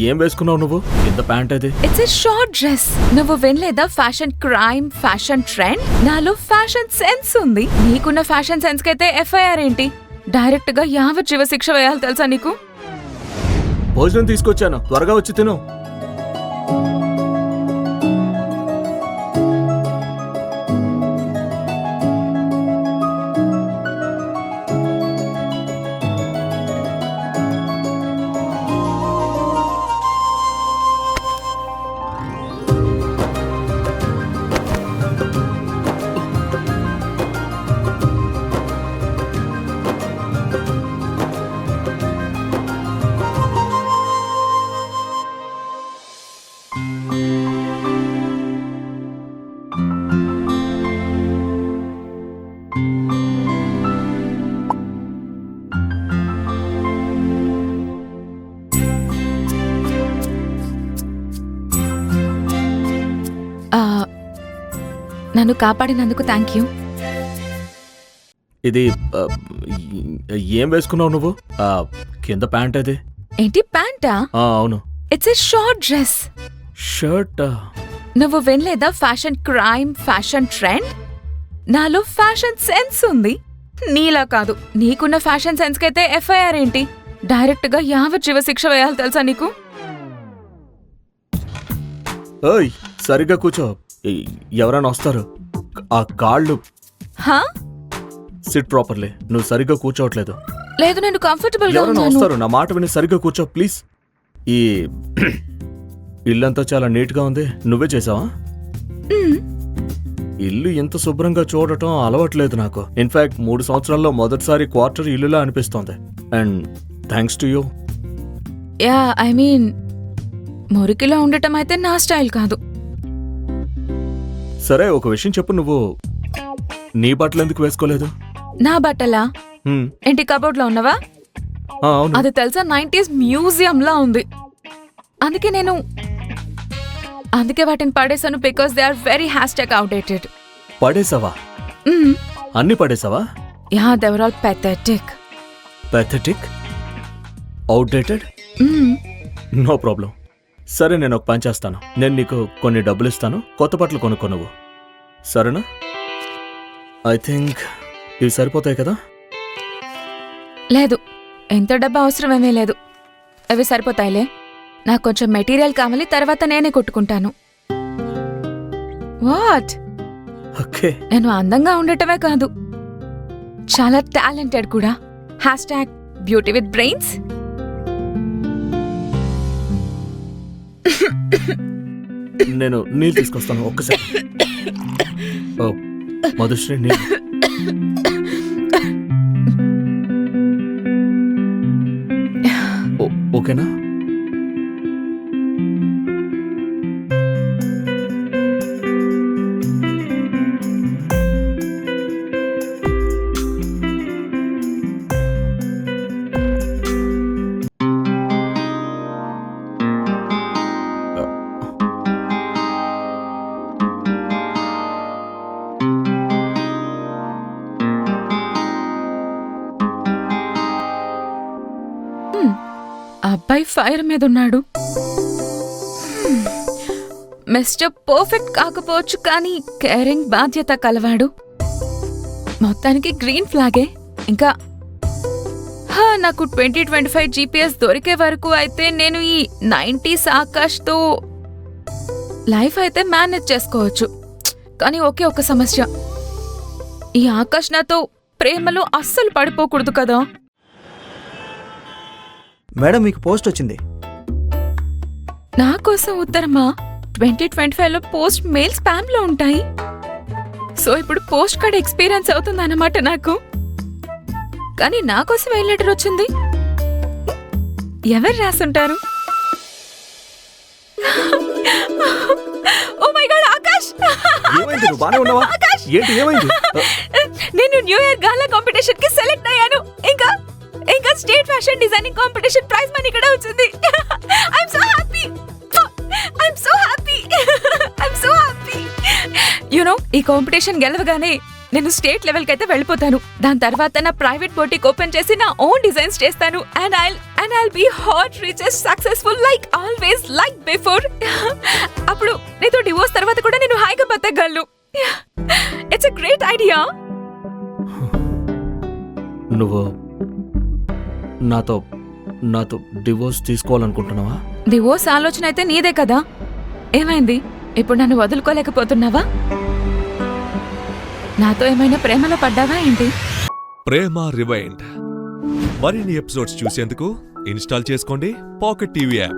ఏం వేసుకున్నావు నువ్వు? కింద ప్యాంట్ అది. It's a short dress. నువ్వు వినలేదా ఫ్యాషన్ క్రైమ్, ఫ్యాషన్ ట్రెండ్? నాలో ఫ్యాషన్ సెన్స్ ఉంది. నీకున్న ఫ్యాషన్ సెన్స్ కైతే ఎఫ్ఐఆర్ ఏంటి? డైరెక్ట్ గా యావజ్జీవ శిక్ష వేయాలి తెలుసా నీకు? భోజనం తీసుకొచ్చాను, త్వరగా వచ్చి తిను. నన్ను కాపాడినందుకు థ్యాంక్ యూ. ఇది ఏం వేసుకున్నావు నువ్వు? కింద ప్యాంట్ అది. ఏంటి ప్యాంటా? అవును. It's a short dress. Shirt. నువ్వు వినలేదా ఫ్యాషన్ క్రైమ్, ఫ్యాషన్ ట్రెండ్? నాలో ఫ్యాషన్ సెన్స్ ఉంది. నీలా కాదు. నీకున్న ఫ్యాషన్ సెన్స్ కైతే ఎఫ్ఐఆర్ ఏంటి? డైరెక్ట్ గా యావజ్జీవ శిక్ష వేయాలి తెలుసా నీకు? ఓయ్ సరిగ్గా కూర్చో, ఎవరైనా వస్తారు. ఆ కాళ్ళు. SIT properly. నువ్వు సరిగ్గా కూర్చోవట్లేదు. లేదు, నేను కంఫర్టబుల్ గా ఎవరైనా వస్తారు. నా మాట విని సరిగ్గా కూర్చో ప్లీజ్. ఈ ఇల్లంతా చాలా నీట్ గా ఉంది. నువ్వే చేసావా? ఇల్లు ఇంత శుభ్రంగా చూడటం అలవాట్లేదు నాకు. ఇన్ఫాక్ట్ 3 సంవత్సరాల్లో మొదటిసారి క్వార్టర్ ఇల్లులా అనిపిస్తోంది. And thanks to you. Yeah, I mean మురికిలో ఉండటం అయితే నా స్టైల్ కాదు. సరే ఒక విషయం చెప్పు, నువ్వు నీ బట్టలు ఎందుకు వేసుకోలేదు? నా బట్టలా? ఏంటి కబోర్డ్ లో ఉన్నవా? అవును. అది తెలుసా 90s మ్యూజియం లా ఉంది. అందుకే వాటిని పడేసాను. Because they are very #outdated. పడేసావా? అన్ని పడేసావా? Yeah, they were all pathetic. Pathetic? Outdated? No problem. సరే నేను ఒక పని చేస్తాను. నేను నీకు కొన్ని డబ్బులు ఇస్తాను, కొత్త బట్టలు కొనుక్కో నువ్వు. సరేనా? ఐ థింక్ ఇవి సరిపోతాయి కదా? లేదు, ఎంత డబ్బా అవసరమేమీ లేదు. అవి సరిపోతాయిలే. నాకు కొంచెం మెటీరియల్ కావాలి, తర్వాత నేనే కుట్టుకుంటాను. వాట్? ఓకే. నేను అందంగా ఉండటమే కాదు, చాలా టాలెంటెడ్ కూడా. #BeautyWithBrains. నేను నీళ్ళు తీసుకొస్తాను ఒక్కసారి. మధుశ్రీ నీళ్ళు. ఓకేనా? అబ్బాయి ఫైర్ మీద ఉన్నాడు. మిస్టర్ పర్ఫెక్ట్ కాకపోవచ్చు, కానీ కేరింగ్, బాధ్యత కలవాడు. మొత్తానికి గ్రీన్ ఫ్లాగే. ఇంకా నాకు 2025 GPS దొరికే వరకు అయితే నేను ఈ 90s ఆకాష్తో లైఫ్ అయితే మేనేజ్ చేసుకోవచ్చు. కానీ ఒకే ఒక సమస్య, ఈ ఆకాష్ నాతో ప్రేమలో అస్సలు పడిపోకూడదు కదా. మేడం, మీకు పోస్ట్ వచ్చింది. నా కోసం ఉత్తరమా? 2025లో పోస్ట్ మెయిల్ స్పామ్ లో ఉంటాయి. సో ఇప్పుడు పోస్ట్ కార్డ్ ఎక్స్పీరియన్స్ అవుతుంది అన్నమాట నాకు. కానీ నా కోసం ఏ లెటర్ వచ్చింది? ఎవరు రాసుంటారు? Oh my god, Akash! నేను న్యూ ఇయర్ గాలా కాంపిటీషన్ కి సెలెక్ట్ అయ్యాను. ఇంకా state fashion designing competition prize money కూడా వచ్చింది. I'm so happy. You know, ఈ కాంపిటీషన్ గెలవగానే నేను స్టేట్ లెవెల్ కి అయితే వెళ్ళిపోతాను. దాని తర్వాత నా ప్రైవేట్ బొటిక్ ఓపెన్ చేసి నా ఓన్ డిజైన్స్ చేస్తాను. And I'll be hot richest successful like always like before. అప్పుడు నీతో డివోర్స్ తర్వాత కూడా నేను హాయిగా బతకగలను. It's a great idea. నువ్వు నాతో డివోర్స్ తీసుకోవాలనుకుంటున్నావా? డివోర్స్ ఆలోచన అయితే నీదే కదా. ఏమైంది, ఇప్పుడు నన్ను వదులుకోలేకపోతున్నావా? నాతో ఏమైనా ప్రేమలో పడ్డావా ఏంటి? ప్రేమ రివైండ్ మరిన్ని ఎపిసోడ్స్ చూసేందుకు ఇన్స్టాల్ చేసుకోండి పాకెట్ టీవీ యాప్.